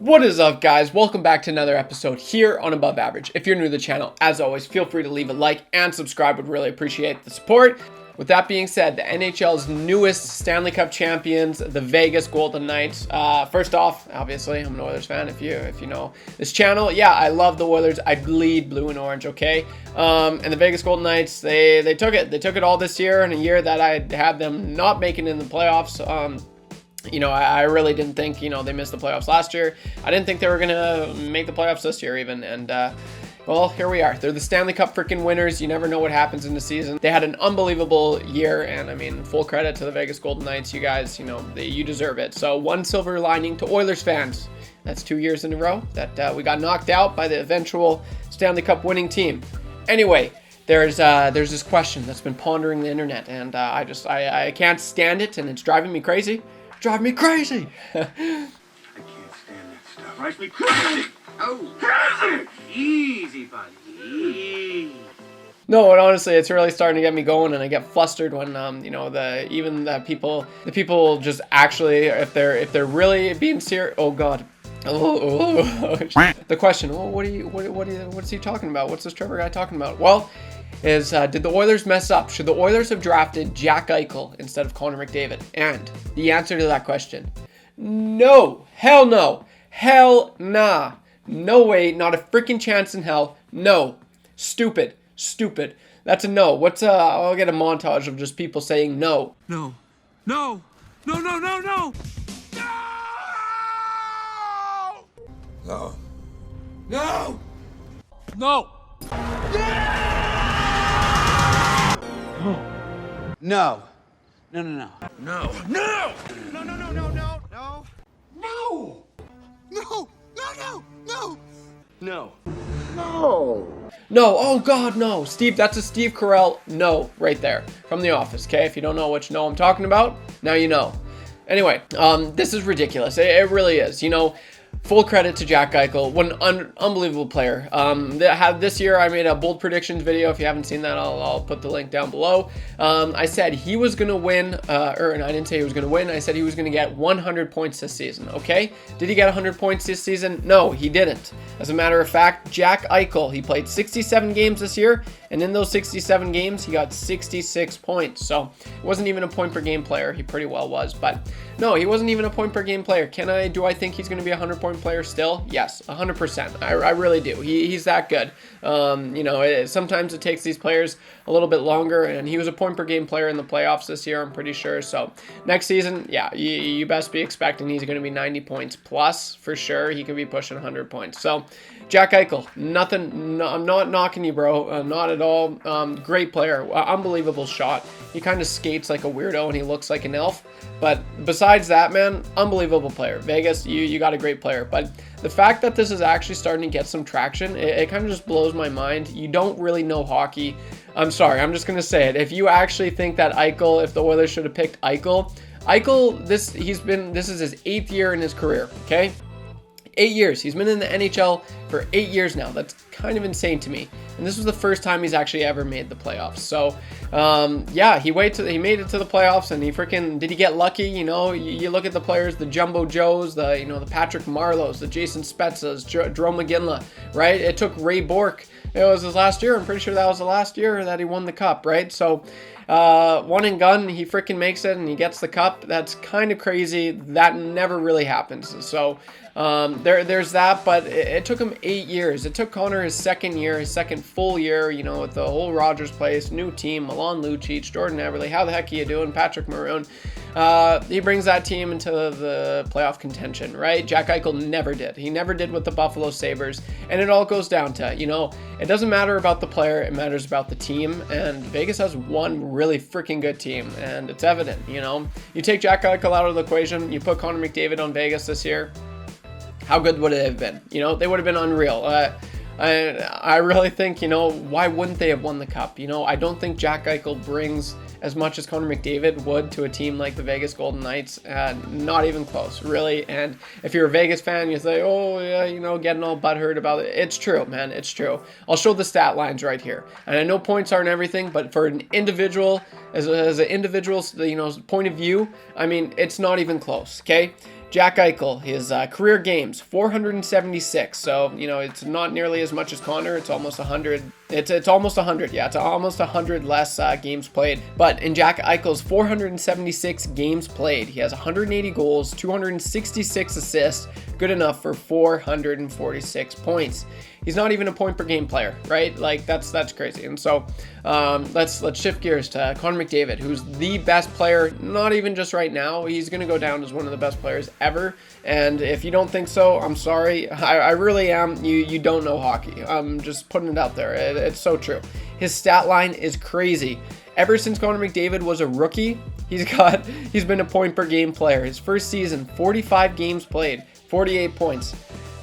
What is up, guys? Welcome back to another episode here on Above Average. If you're new to the channel, as always, feel free to leave a like and subscribe. Would really appreciate the support. With that being said, the NHL's newest Stanley Cup champions, the Vegas Golden Knights. First off, obviously, I'm an Oilers fan. If you know this channel, yeah, I love the Oilers. I bleed blue and orange. Okay, and the Vegas Golden Knights, they took it. They took it all this year, in a year that I had them not making it in the playoffs. I really didn't think, they missed the playoffs last year. I didn't think they were going to make the playoffs this year even. And, well, here we are. They're the Stanley Cup freaking winners. You never know what happens in the season. They had an unbelievable year. And, I mean, full credit to the Vegas Golden Knights. You guys, you deserve it. So, one silver lining to Oilers fans. That's 2 years in a row that we got knocked out by the eventual Stanley Cup winning team. Anyway, there's this question that's been pondering the internet. And I can't stand it. And it's driving me crazy. Drive me crazy. I can't stand that stuff. Drives me crazy. Oh, easy, buddy. Easy. No, but honestly, it's really starting to get me going, and I get flustered when the people just actually, if they're really being serious. Oh God. The question. Oh, what's he talking about? What's this Trevor guy talking about? Well, did the Oilers mess up? Should the Oilers have drafted Jack Eichel instead of Connor McDavid? And the answer to that question, no. Hell no. Hell nah. No way. Not a freaking chance in hell. No. Stupid. That's a no. I'll get a montage of just people saying no. No. No. No, no, no, no. No. No. No. No. No, no, no. No. No. No, no, no, no, no, no. No. No. No, no, no. No. No, oh God, no. Steve, that's a Steve Carell no right there from The Office, okay? If you don't know which no I'm talking about, now you know. Anyway, this is ridiculous. It really is. Full credit to Jack Eichel. What an unbelievable player. This year I made a bold predictions video. If you haven't seen that, I'll put the link down below. I said he was going to win, and I didn't say he was going to win. I said he was going to get 100 points this season, okay? Did he get 100 points this season? No, he didn't. As a matter of fact, Jack Eichel, he played 67 games this year, and in those 67 games, he got 66 points. So it wasn't even a point per game player. He pretty well was, but no, he wasn't even a point per game player. Do I think he's going to be a 100-point player still? Yes, 100%. I really do. He's that good. Sometimes it takes these players a little bit longer, and he was a point per game player in the playoffs this year, I'm pretty sure. So next season, yeah, you best be expecting he's going to be 90 points plus for sure. He could be pushing 100 points. So Jack Eichel, nothing. No, I'm not knocking you, bro. Not at all. Great player. Unbelievable shot. He kind of skates like a weirdo, and he looks like an elf. But besides that, man, unbelievable player. Vegas, you got a great player. But the fact that this is actually starting to get some traction, it kind of just blows my mind. You don't really know hockey. I'm sorry, I'm just going to say it. If you actually think that Eichel, if the Oilers should have picked Eichel, this is his 8th year in his career, okay? 8 years. He's been in the NHL for 8 years now. That's kind of insane to me. And this was the first time he's actually ever made the playoffs. So, yeah, he made it to the playoffs, and did he get lucky? You look at the players, the Jumbo Joes, the Patrick Marleaus, the Jason Spetzas, Drew McGinley, right? It took Ray Bourque. It was his last year. I'm pretty sure that was the last year that he won the cup, right? So, one and gun, he freaking makes it and he gets the cup. That's kind of crazy. That never really happens. So, there's that, but it took him 8 years. It took Connor his second full year, with the whole Rogers place, new team, Milan Lucic, Jordan Eberle. How the heck are you doing? Patrick Maroon. He brings that team into the playoff contention, right? Jack Eichel never did. He never did with the Buffalo Sabres. And it all goes down to, it doesn't matter about the player, it matters about the team. And Vegas has one really freaking good team, and it's evident, You take Jack Eichel out of the equation, you put Connor McDavid on Vegas this year, how good would it have been? They would have been unreal. I really think, why wouldn't they have won the cup? I don't think Jack Eichel brings as much as Connor McDavid would to a team like the Vegas Golden Knights. Not even close, really. And if you're a Vegas fan, you say, oh, yeah, getting all butthurt about it. It's true, man. It's true. I'll show the stat lines right here. And I know points aren't everything, but for an individual, as an individual's, point of view, I mean, it's not even close, okay? Jack Eichel, his career games, 476. So, you know, it's not nearly as much as Connor. It's almost 100. It's almost 100. Yeah, it's almost 100 less games played. But in Jack Eichel's 476 games played, he has 180 goals, 266 assists, good enough for 446 points. He's not even a point per game player, right? Like that's crazy. And so let's shift gears to Connor McDavid, who's the best player, not even just right now. He's going to go down as one of the best players ever. And if you don't think so, I'm sorry. I really am. You don't know hockey. I'm just putting it out there. It's so true. His stat line is crazy. Ever since Connor McDavid was a rookie, he's been a point per game player. His first season, 45 games played, 48 points.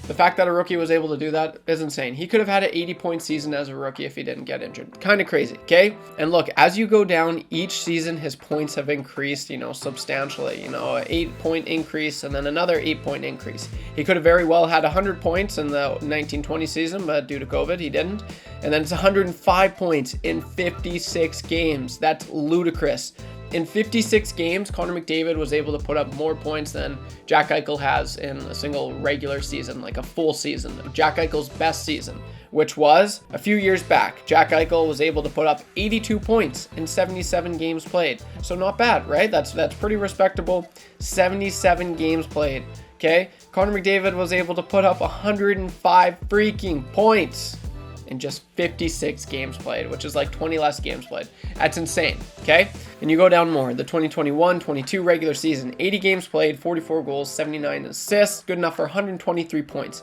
The fact that a rookie was able to do that is insane. He could have had an 80-point season as a rookie if he didn't get injured. Kind of crazy, okay? And look, as you go down each season, his points have increased, you know, substantially. You know, an 8-point increase and then another 8-point increase. He could have very well had 100 points in the 1920 season, but due to COVID, he didn't. And then it's 105 points in 56 games. That's ludicrous. In 56 games, Connor McDavid was able to put up more points than Jack Eichel has in a single regular season, like a full season. Jack Eichel's best season, which was a few years back. Jack Eichel was able to put up 82 points in 77 games played. So not bad, right? That's pretty respectable. 77 games played, okay? Connor McDavid was able to put up 105 freaking points in just 56 games played, which is like 20 less games played. That's insane, okay? And you go down more. The 2021-22 regular season, 80 games played, 44 goals, 79 assists, good enough for 123 points.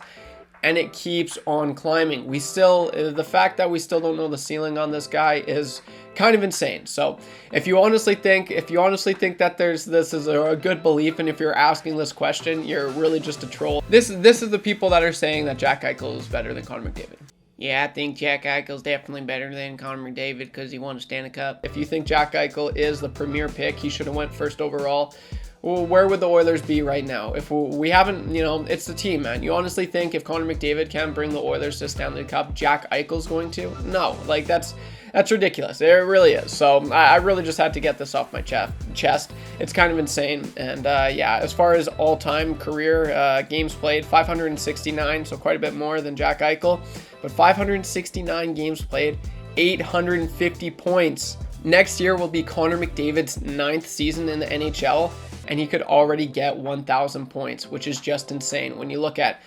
And it keeps on climbing. The fact that we still don't know the ceiling on this guy is kind of insane. So if you honestly think that this is a good belief, and if you're asking this question, you're really just a troll. This is the people that are saying that Jack Eichel is better than Connor McDavid. Yeah, I think Jack Eichel's definitely better than Connor McDavid because he won a Stanley Cup. If you think Jack Eichel is the premier pick, he should have went first overall. Well, where would the Oilers be right now? If we haven't, you know, it's the team, man. You honestly think if Connor McDavid can bring the Oilers to Stanley Cup, Jack Eichel's going to? No, like that's ridiculous. It really is. So I really just had to get this off my chest. It's kind of insane. And yeah, as far as all-time career games played, 569, so quite a bit more than Jack Eichel. But 569 games played, 850 points. Next year will be Connor McDavid's 9th season in the NHL, and he could already get 1,000 points, which is just insane. When you look at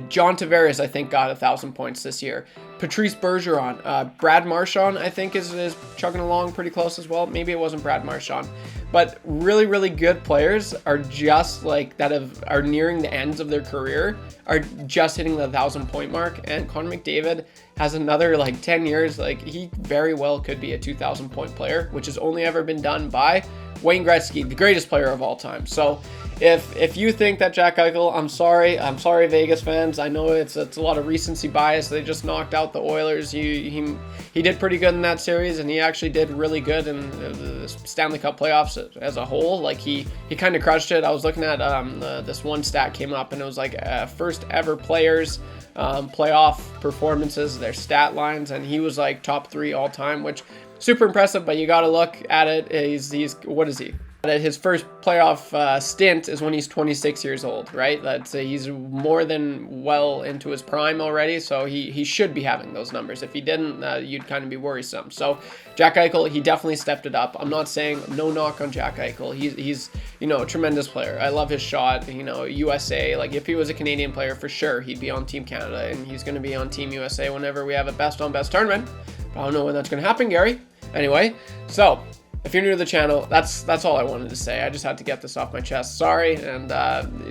John Tavares, I think, got 1,000 points this year. Patrice Bergeron, Brad Marchand, I think, is chugging along pretty close as well. Maybe it wasn't Brad Marchand. But really, really good players are just like are nearing the ends of their career, are just hitting the 1,000-point mark. And Connor McDavid has another like 10 years. Like he very well could be a 2,000-point player, which has only ever been done by Wayne Gretzky, the greatest player of all time. So if you think that Jack Eichel, I'm sorry Vegas fans. I know it's a lot of recency bias. They just knocked out the Oilers. He did pretty good in that series, and he actually did really good in the Stanley Cup playoffs as a whole. Like he kind of crushed it. I was looking at this one stat came up, and it was like first ever players playoff performances, their stat lines, and he was like top 3 all time, which super impressive. But you got to look at it. He's what is he? His first playoff stint is when he's 26 years old, right? He's more than well into his prime already, so he should be having those numbers. If he didn't, you'd kind of be worrisome. So Jack Eichel, he definitely stepped it up. I'm not saying no knock on Jack Eichel. He's a tremendous player. I love his shot. USA. Like if he was a Canadian player, for sure he'd be on Team Canada, and he's going to be on Team USA whenever we have a best on best tournament. But I don't know when that's going to happen, Gary. Anyway, so if you're new to the channel, that's all I wanted to say. I just had to get this off my chest. Sorry, and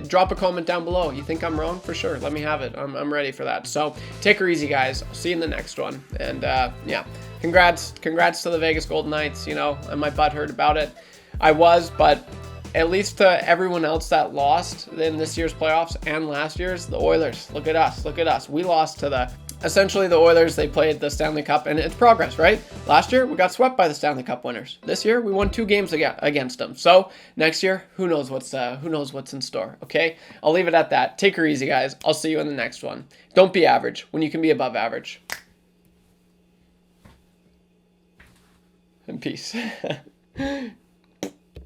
drop a comment down below. You think I'm wrong? For sure. Let me have it. I'm ready for that. So take her easy, guys. I'll see you in the next one. And yeah, congrats to the Vegas Golden Knights. My butt hurt about it. I was, but at least to everyone else that lost in this year's playoffs and last year's, the Oilers. Look at us. We lost to essentially the Oilers. They played the Stanley Cup, and it's progress, right? Last year, we got swept by the Stanley Cup winners. This year, we won 2 games against them. So next year, who knows what's in store, okay? I'll leave it at that. Take her easy, guys. I'll see you in the next one. Don't be average when you can be above average. And peace.